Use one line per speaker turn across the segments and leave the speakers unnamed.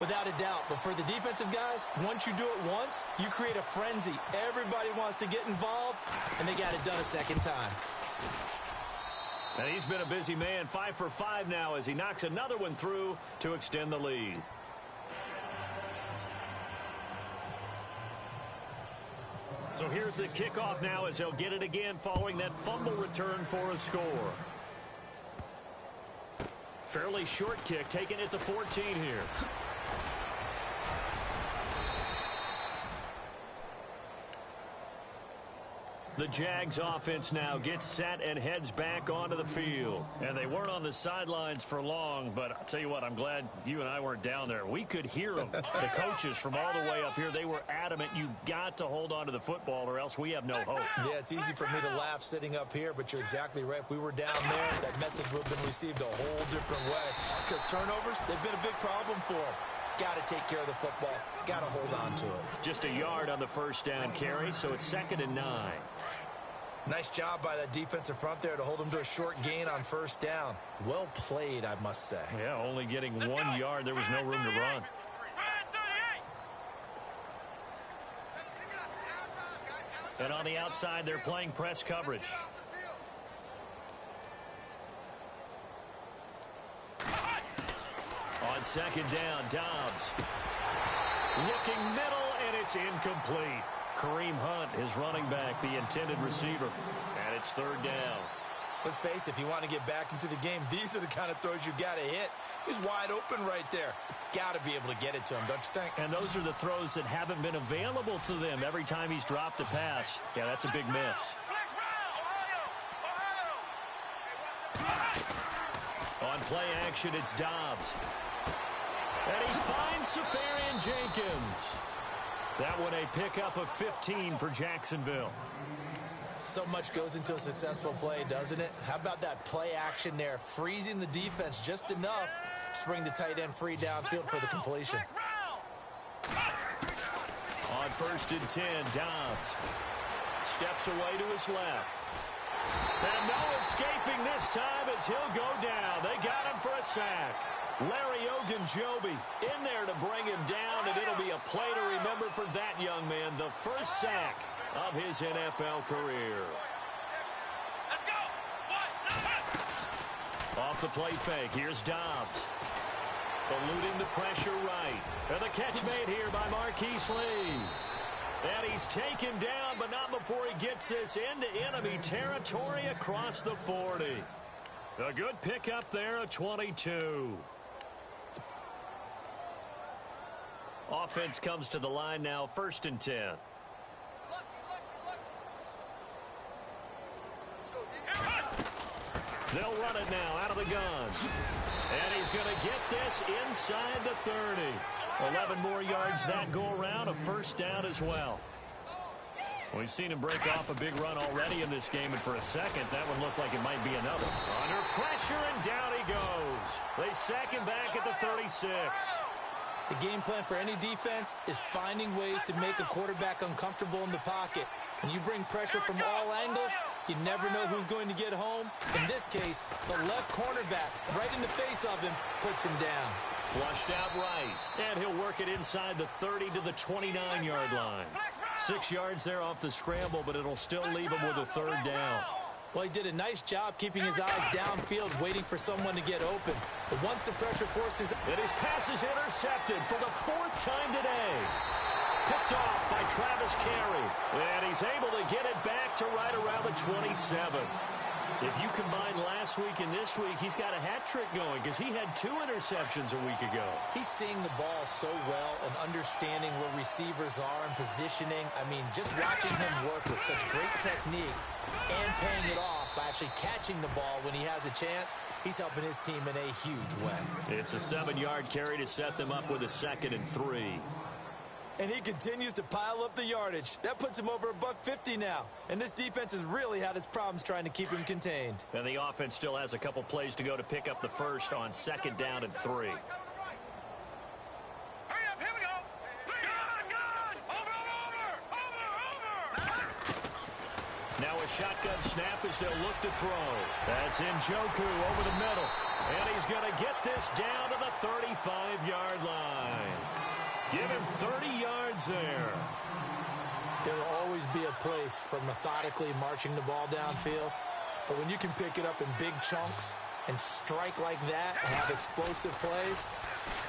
Without a doubt, but for the defensive guys, once you do it once, you create a frenzy. Everybody wants to get involved, and they got it done a second time.
And he's been a busy man, 5 for 5 now as he knocks another one through to extend the lead. So here's the kickoff now as he'll get it again following that fumble return for a score. Fairly short kick, taking it to 14 here. The Jags offense now gets set and heads back onto the field. And they weren't on the sidelines for long, but I'll tell you what, I'm glad you and I weren't down there. We could hear them. The coaches from all the way up here, they were adamant, you've got to hold on to the football or else we have no hope.
Yeah, it's easy for me to laugh sitting up here, but you're exactly right. If we were down there, that message would have been received a whole different way. Because turnovers, they've been a big problem for them. Got to take care of the football. Got to hold on to it.
Just a yard on the first down carry, so it's 2nd and 9.
Nice job by that defensive front there to hold him to a short gain on first down. Well played, I must say.
Yeah, only getting 1 yard. There was no room to run. And on the outside, they're playing press coverage. On 2nd down, Dobbs. Looking middle, and it's incomplete. Kareem Hunt, his running back, the intended receiver. And it's 3rd down.
Let's face it, if you want to get back into the game, these are the kind of throws you got to hit. He's wide open right there. Got to be able to get it to him, don't you think?
And those are the throws that haven't been available to them every time he's dropped a pass. Yeah, that's a big miss. On play action, it's Dobbs. And he finds Safarian Jenkins. That one a pickup of 15 for Jacksonville.
So much goes into a successful play, doesn't it? How about that play action there? Freezing the defense just enough to bring the tight end free downfield for the completion.
On 1st and 10, Dobbs steps away to his left. And no escaping this time as he'll go down. They got him for a sack. Larry Ogunjobi in there to bring him down, and it'll be a play to remember for that young man. The first sack of his NFL career. Let's go. Off the play fake, here's Dobbs. Eluding the pressure right. And the catch made here by Marquise Lee. And he's taken down, but not before he gets this into enemy territory across the 40. A good pickup there, a 22. Offense comes to the line now, 1st and 10. They'll run it now out of the gun. And he's going to get this inside the 30. 11 more yards that go around, a first down as well. We've seen him break off a big run already in this game, and for a second, that one looked like it might be another. Under pressure, and down he goes. They sack him back at the 36.
The game plan for any defense is finding ways to make a quarterback uncomfortable in the pocket. When you bring pressure from all angles, you never know who's going to get home. In this case, the left cornerback, right in the face of him, puts him down.
Flushed out right, and he'll work it inside the 30 to the 29-yard line. 6 yards there off the scramble, but it'll still leave him with a 3rd down.
Well, he did a nice job keeping his eyes downfield, waiting for someone to get open. But once the pressure forces...
And his pass is intercepted for the 4th time today. Picked off by Travis Carey. And he's able to get it back to right around the 27. If you combine last week and this week, he's got a hat trick going because he had 2 interceptions a week ago.
He's seeing the ball so well and understanding where receivers are and positioning. I mean, just watching him work with such great technique and paying it off by actually catching the ball when he has a chance, he's helping his team in a huge way.
It's a 7-yard carry to set them up with a 2nd and 3.
And he continues to pile up the yardage. That puts him over $150 now. And this defense has really had its problems trying to keep him contained.
And the offense still has a couple plays to go to pick up the first on 2nd down and 3. Now a shotgun snap as they'll look to throw. That's Njoku over the middle. And he's going to get this down to the 35-yard line. Give him 30 yards there.
There will always be a place for methodically marching the ball downfield. But when you can pick it up in big chunks and strike like that and have explosive plays,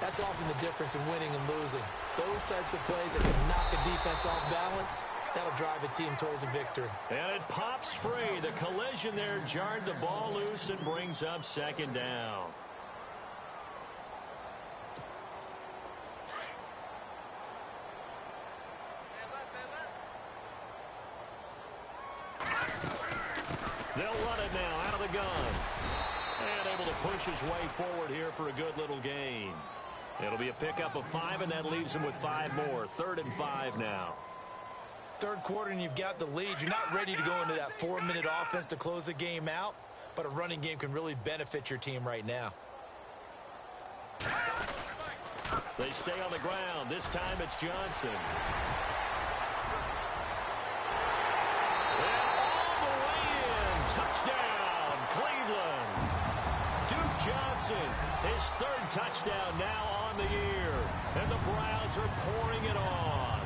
that's often the difference in winning and losing. Those types of plays that can knock a defense off balance, that'll drive a team towards a victory.
And it pops free. The collision there jarred the ball loose and brings up second down. They'll run it now out of the gun. And able to push his way forward here for a good little gain. It'll be a pickup of 5, and that leaves him with 5 more. 3rd and 5 now.
Third quarter and you've got the lead. You're not ready to go into that 4-minute offense to close the game out, but a running game can really benefit your team right now.
They stay on the ground. This time it's Johnson. And all the way in. Touchdown, Cleveland. Duke Johnson, his 3rd touchdown now on the year. And the Browns are pouring it on.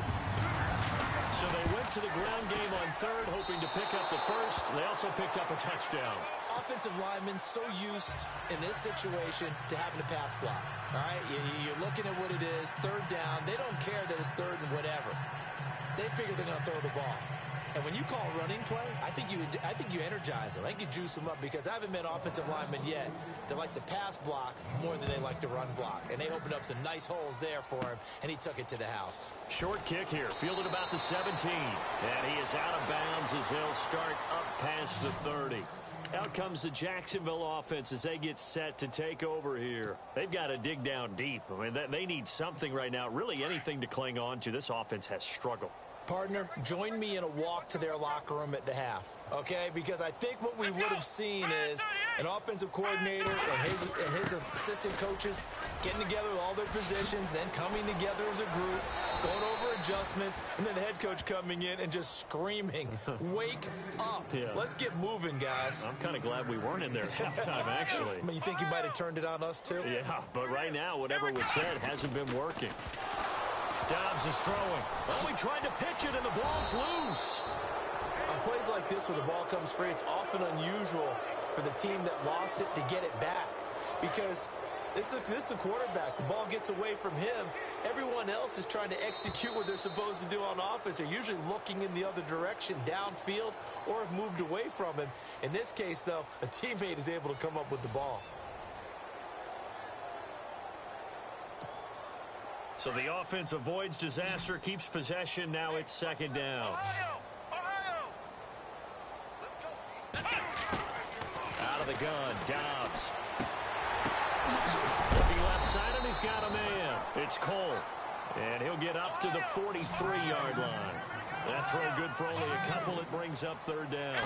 So they went to the ground game on 3rd, hoping to pick up the 1st. They also picked up a touchdown.
Offensive linemen so used in this situation to having a pass block. All right, you're looking at what it is, 3rd down. They don't care that it's 3rd and whatever. They figure they're going to throw the ball. And when you call a running play, I think you energize them. I think you juice them up, because I haven't met offensive linemen yet that likes to pass block more than they like to run block. And they opened up some nice holes there for him, and he took it to the house.
Short kick here, fielded about the 17. And he is out of bounds as they'll start up past the 30. Out comes the Jacksonville offense as they get set to take over here. They've got to dig down deep. I mean, they need something right now, really anything to cling on to. This offense has struggled.
Partner, join me in a walk to their locker room at the half, okay? Because I think what we would have seen is an offensive coordinator and his assistant coaches getting together with all their positions, then coming together as a group, going over adjustments, and then the head coach coming in and just screaming, wake up. Yeah. Let's get moving, guys.
I'm kind of glad we weren't in there at halftime, actually.
I mean, you think you might have turned it on us, too?
Yeah, but right now, whatever was said hasn't been working. Dobbs is throwing. Oh, he tried to pitch it, and the ball's loose.
On plays like this where the ball comes free, it's often unusual for the team that lost it to get it back, because this is the quarterback. The ball gets away from him. Everyone else is trying to execute what they're supposed to do on offense. They're usually looking in the other direction, downfield, or have moved away from him. In this case, though, a teammate is able to come up with the ball.
So the offense avoids disaster, keeps possession. Now it's 2nd down. Out of the gun, Dobbs. Looking left side, and he's got a man. It's Cole. And he'll get up to the 43-yard line. That throw good for only a couple. It brings up 3rd down.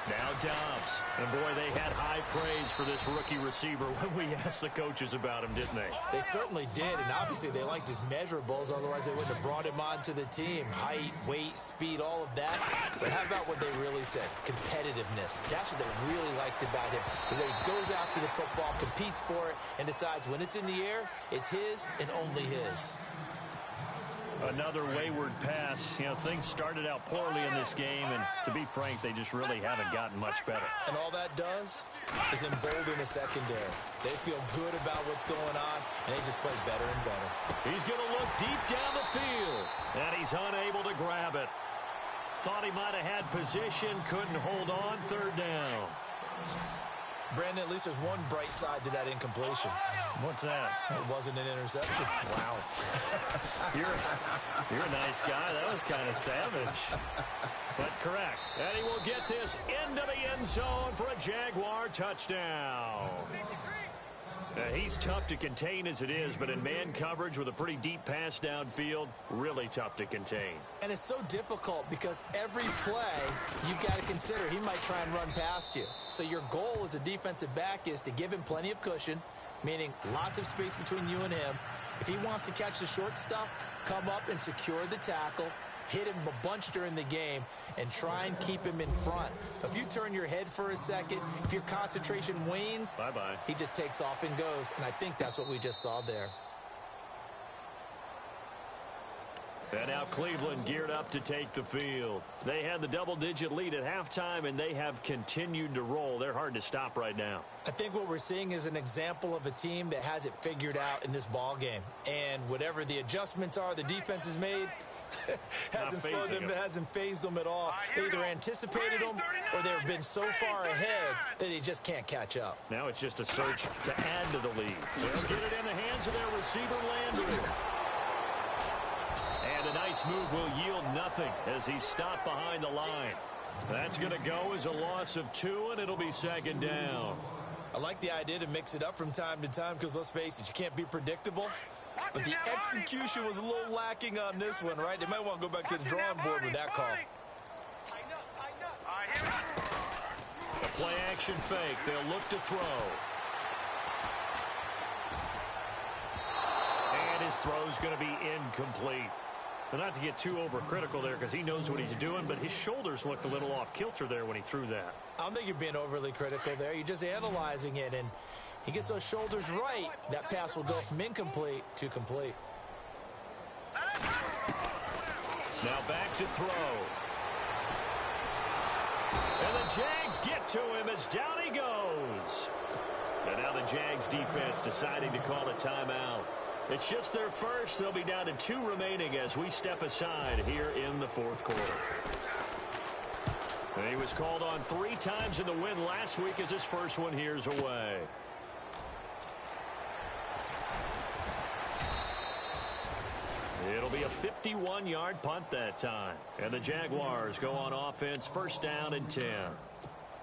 Now Dobbs. And, boy, they had high praise for this rookie receiver when we asked the coaches about him, didn't they?
They certainly did, and obviously they liked his measurables. Otherwise, they wouldn't have brought him onto the team. Height, weight, speed, all of that. But how about what they really said? Competitiveness. That's what they really liked about him. The way he goes after the football, competes for it, and decides when it's in the air, it's his and only his.
Another wayward pass. You know, things started out poorly in this game, and to be frank, they just really haven't gotten much better.
And all that does is embolden the secondary. They feel good about what's going on, and they just play better and better.
He's going to look deep down the field, and he's unable to grab it. Thought he might have had position, couldn't hold on. 3rd down.
Brandon, at least there's one bright side to that incompletion.
What's that?
It wasn't an interception.
Wow. You're a nice guy. That was kind of savage. But correct. And he will get this into the end zone for a Jaguar touchdown. He's tough to contain as it is, but in man coverage with a pretty deep pass downfield, really tough to contain.
And it's so difficult because every play you've got to consider he might try and run past you. So your goal as a defensive back is to give him plenty of cushion, meaning lots of space between you and him. If he wants to catch the short stuff, come up and secure the tackle, hit him a bunch during the game, and try and keep him in front. If you turn your head for a second, if your concentration wanes,
bye-bye.
He just takes off and goes, and I think that's what we just saw there.
And now Cleveland geared up to take the field. They had the double-digit lead at halftime, and they have continued to roll. They're hard to stop right now.
I think what we're seeing is an example of a team that has it figured out in this ball game. And whatever the adjustments are the defense has made, hasn't phased them at all. They either anticipated them or they've been so far ahead that they just can't catch up.
Now it's just a search to add to the lead. They'll get it in the hands of their receiver, Landry. And a nice move will yield nothing as he's stopped behind the line. That's going to go as a loss of 2, and it'll be second down.
I like the idea to mix it up from time to time because, let's face it, you can't be predictable. But the execution was a little lacking on this one, right? They might want to go back to the drawing board with that call.
The play-action fake. They'll look to throw. And his throw's going to be incomplete. But not to get too overcritical there because he knows what he's doing, but his shoulders looked a little off kilter there when he threw that.
I don't think you're being overly critical there. You're just analyzing it, and he gets those shoulders right. That pass will go from incomplete to complete.
Now back to throw. And the Jags get to him as down he goes. And now the Jags defense deciding to call a timeout. It's just their first. They'll be down to 2 remaining as we step aside here in the fourth quarter. And he was called on 3 times in the win last week as his first one here's away. It'll be a 51-yard punt that time. And the Jaguars go on offense, first down and 10.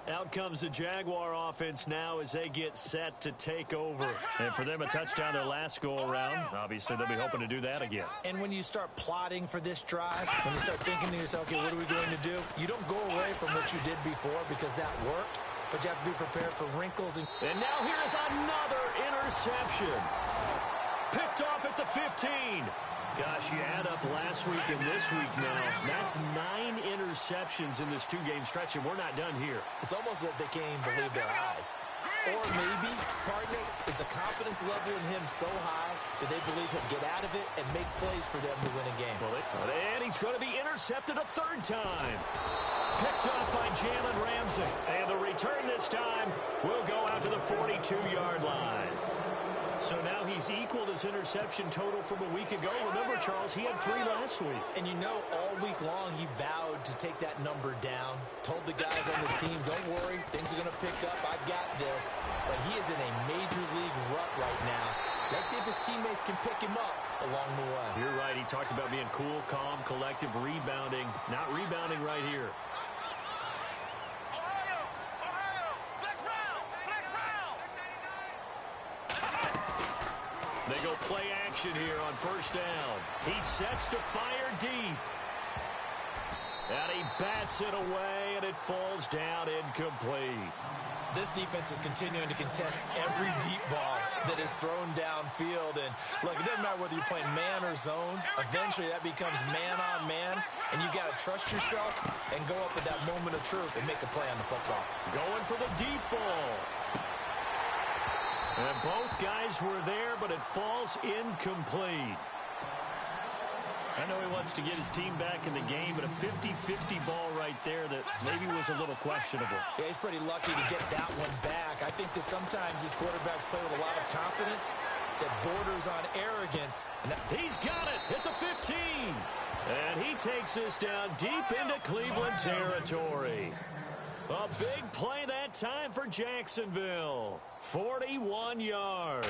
Out comes the Jaguar offense now as they get set to take over. And for them, a touchdown their last go-around. Obviously, they'll be hoping to do that again.
And when you start plotting for this drive, when you start thinking to yourself, okay, what are we going to do? You don't go away from what you did before because that worked, but you have to be prepared for wrinkles. And
now here's another interception. Picked off at the 15. Gosh, you add up last week and this week now. That's 9 interceptions in this 2-game stretch, and we're not done here.
It's almost as if they can't even believe their eyes. Or maybe, partner, is the confidence level in him so high that they believe he'll get out of it and make plays for them to win a game.
And he's going to be intercepted a 3rd time. Picked off by Jalen Ramsey. And the return this time will go out to the 42-yard line. So now he's equaled his interception total from a week ago. Remember, Charles, he had 3 last week.
And you know, all week long he vowed to take that number down. Told the guys on the team, don't worry, things are going to pick up. I've got this. But he is in a major league rut right now. Let's see if his teammates can pick him up along the way.
You're right. He talked about being cool, calm, collective, rebounding. Not rebounding right here. They go play action here on first down. He sets to fire deep. And he bats it away, and it falls down incomplete.
This defense is continuing to contest every deep ball that is thrown downfield. And, look, it doesn't matter whether you're playing man or zone. Eventually, that becomes man-on-man, and you got to trust yourself and go up at that moment of truth and make a play on the football.
Going for the deep ball. And both guys were there, but it falls incomplete. I know he wants to get his team back in the game, but a 50-50 ball right there that maybe was a little questionable.
Yeah, he's pretty lucky to get that one back. I think that sometimes these quarterbacks play with a lot of confidence that borders on arrogance.
He's got it at the 15. And he takes this down deep into Cleveland territory. A big play that time for Jacksonville. 41 yards.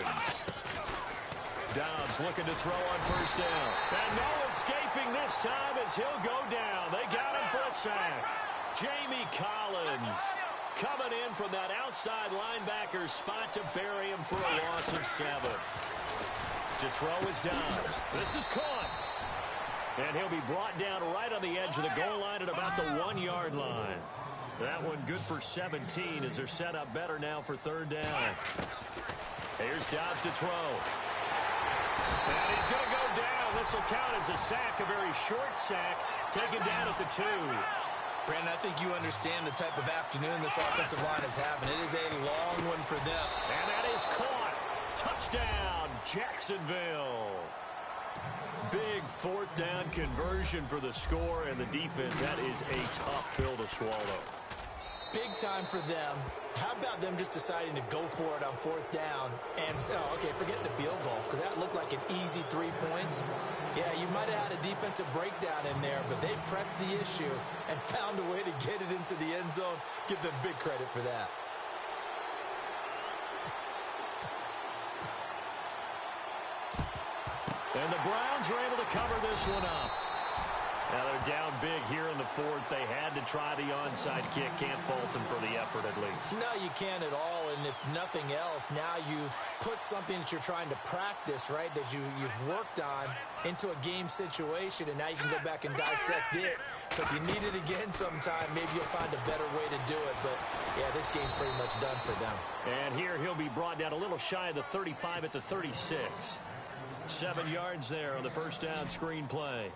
Dobbs looking to throw on first down. And no escaping this time as he'll go down. They got him for a sack. Jamie Collins coming in from that outside linebacker spot to bury him for a loss of 7. To throw is Dobbs. This is caught. And he'll be brought down right on the edge of the goal line at about the 1-yard line. That one good for 17 as they're set up better now for 3rd down. Here's Dobbs to throw. And he's going to go down. This will count as a sack, a very short sack, taken down at the 2.
Brandon, I think you understand the type of afternoon this offensive line is having. It is a long one for them.
And that is caught. Touchdown, Jacksonville. Big fourth down conversion for the score, and the defense, that is a tough pill to swallow.
Big time for them. How about them just deciding to go for it on fourth down? And, okay, forget the field goal, because that looked like an easy 3 points. Yeah, you might have had a defensive breakdown in there, but they pressed the issue and found a way to get it into the end zone. Give them big credit for that.
And the Browns are able to cover this one up. Now they're down big here in the fourth. They had to try the onside kick. Can't fault them for the effort at least.
No, you can't at all. And if nothing else, now you've put something that you're trying to practice, right, that you've worked on into a game situation, and now you can go back and dissect it. So if you need it again sometime, maybe you'll find a better way to do it. But, yeah, this game's pretty much done for them.
And here he'll be brought down a little shy of the 35 at the 36. 7 yards there on the first down screen play.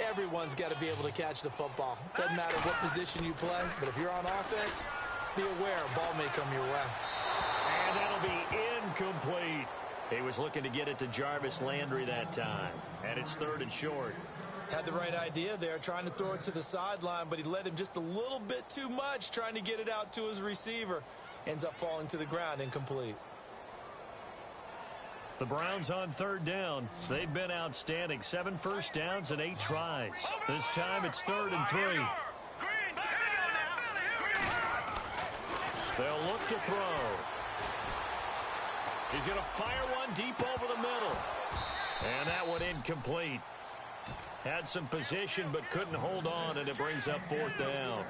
Everyone's got to be able to catch the football. Doesn't matter what position you play, but if you're on offense, be aware a ball may come your way.
And that'll be incomplete. He was looking to get it to Jarvis Landry that time. And it's 3rd and short.
Had the right idea there, trying to throw it to the sideline, but he led him just a little bit too much, trying to get it out to his receiver. Ends up falling to the ground, incomplete.
The Browns on 3rd down. They've been outstanding. 7 first downs and 8 tries. This time it's 3rd and 3. They'll look to throw. He's going to fire one deep over the middle. And that one incomplete. Had some position but couldn't hold on, and it brings up 4th down.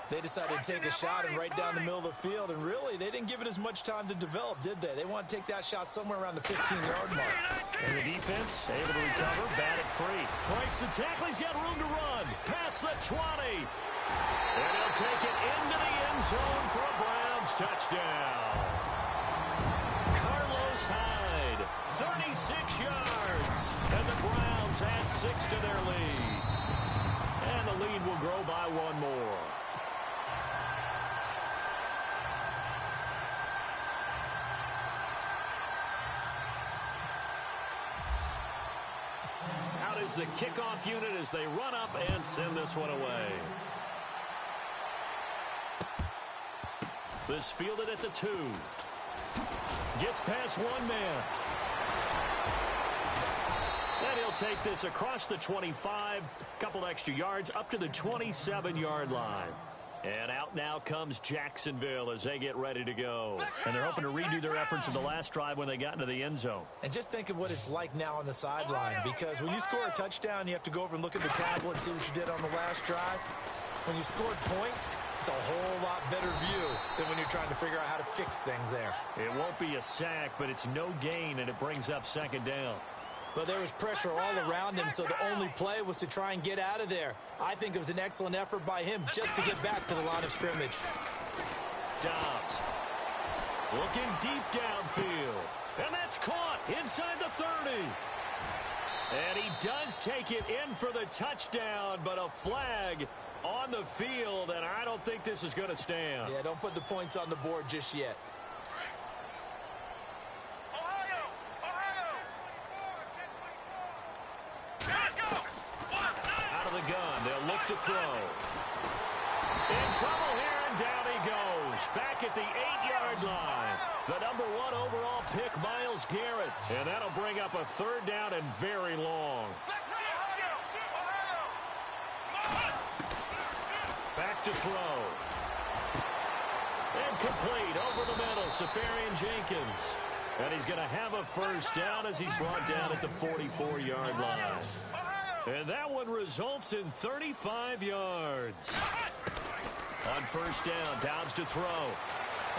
They decided to take a shot and right down the middle of the field, and really, they didn't give it as much time to develop, did they? They want to take that shot somewhere around the 15-yard mark.
And the defense able to recover, bat it free. Breaks the tackle, he's got room to run. Past the 20. And he'll take it into the end zone for a Browns touchdown. Carlos Hyde, 36 yards. And the Browns add 6 to their lead. And the lead will grow by 1 more. Is the kickoff unit as they run up and send this one away. This fielded at the 2. Gets past 1 man. And he'll take this across the 25. Couple extra yards up to the 27-yard line. And out now comes Jacksonville as they get ready to go. And they're hoping to redo their efforts in the last drive when they got into the end zone.
And just think of what it's like now on the sideline, because when you score a touchdown, you have to go over and look at the tablet and see what you did on the last drive. When you scored points, it's a whole lot better view than when you're trying to figure out how to fix things there.
It won't be a sack, but it's no gain, and it brings up 2nd down.
But there was pressure all around him, so the only play was to try and get out of there. I think it was an excellent effort by him just to get back to the line of scrimmage.
Dobbs looking deep downfield. And that's caught inside the 30. And he does take it in for the touchdown, but a flag on the field, and I don't think this is going to stand.
Yeah, don't put the points on the board just yet.
Gun. They'll look to throw. In trouble here, and down he goes. Back at the 8-yard line. The number 1 overall pick, Myles Garrett. And that'll bring up a 3rd down and very long. Back to throw. Incomplete over the middle, Safarian Jenkins. And he's going to have a 1st down as he's brought down at the 44-yard line. And that one results in 35 yards. On 1st down, Dobbs to throw.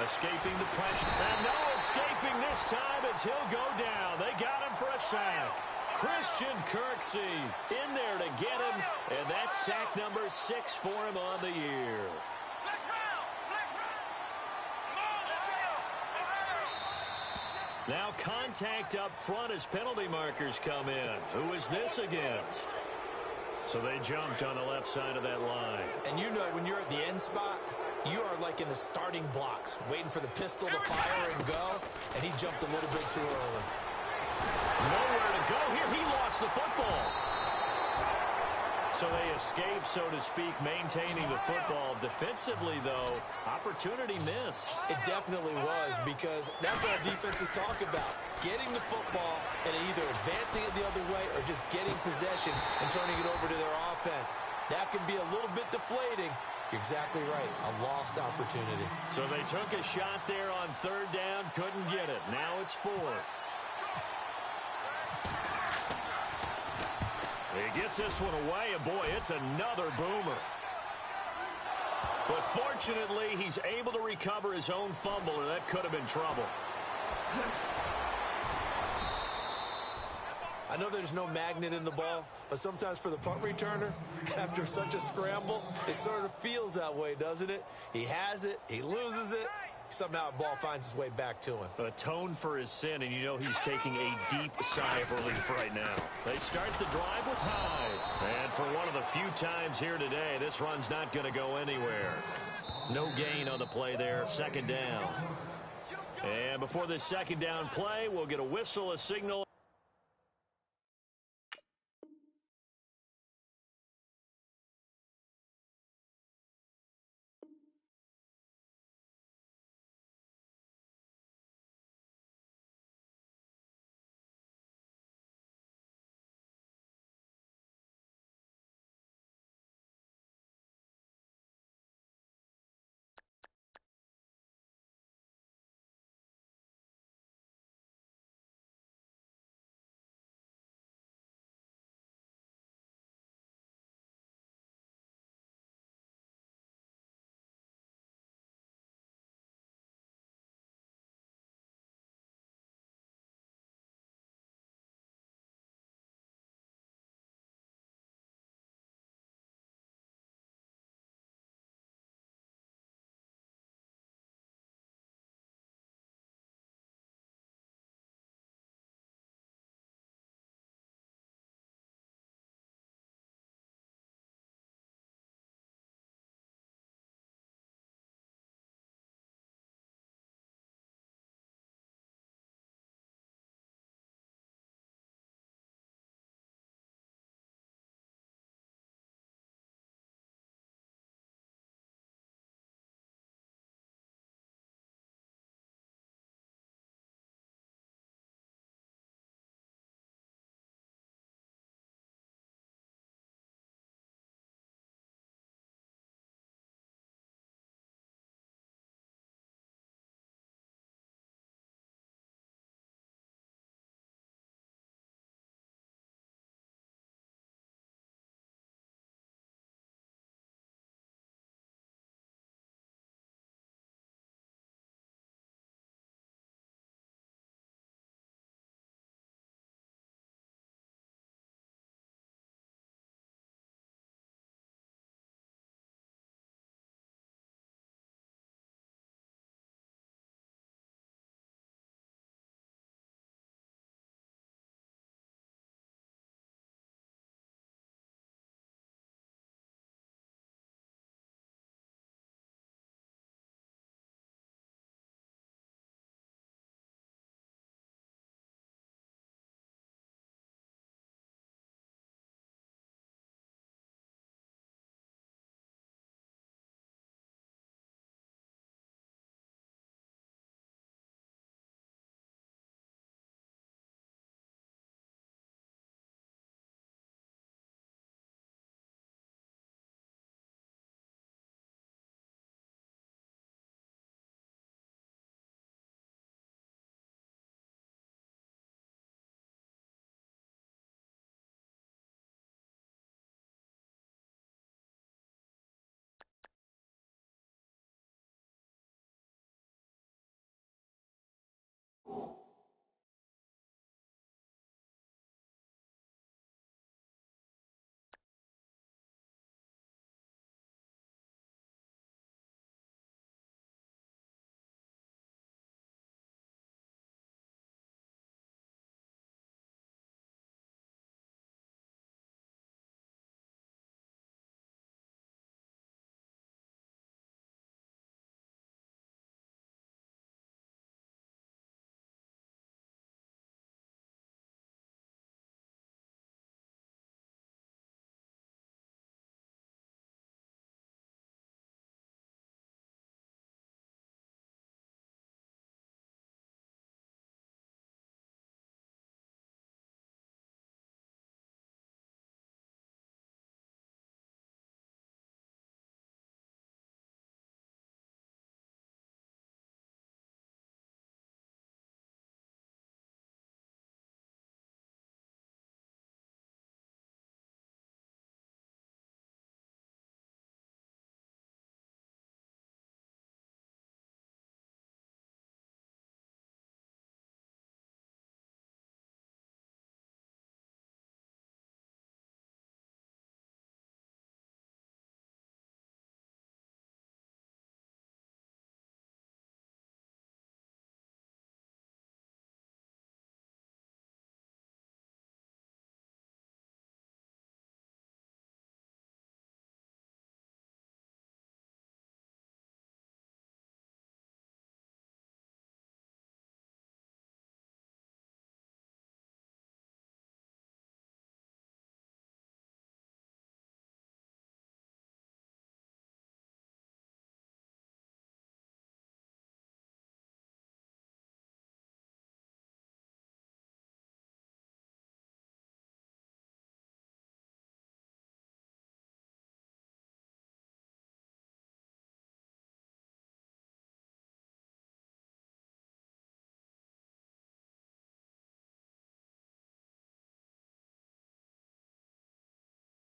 Escaping the pressure. And no escaping this time as he'll go down. They got him for a sack. Christian Kirksey in there to get him. And that's sack number 6 for him on the year. Now contact up front as penalty markers come in. Who is this against? So they jumped on the left side of that line.
And you know when you're at the end spot, you are like in the starting blocks, waiting for the pistol to fire and go, and he jumped a little bit too early.
Nowhere to go here. He lost the football. So they escape, so to speak, maintaining the football. Defensively, though, opportunity missed.
It definitely was, because that's all defenses talk about. Getting the football and either advancing it the other way or just getting possession and turning it over to their offense. That can be a little bit deflating. You're exactly right. A lost opportunity.
So they took a shot there on third down, couldn't get it. Now it's fourth. He gets this one away, and boy, it's another boomer. But fortunately, he's able to recover his own fumble, or that could have been trouble.
I know there's no magnet in the ball, but sometimes for the punt returner, after such a scramble, it sort of feels that way, doesn't it? He has it, he loses it, somehow the ball finds its way back to him.
Atone for his sin, and you know he's taking a deep sigh of relief right now. They start the drive with Hyde. And for one of the few times here today, this run's not going to go anywhere. No gain on the play there, second down. And before this second down play, we'll get a whistle, a signal.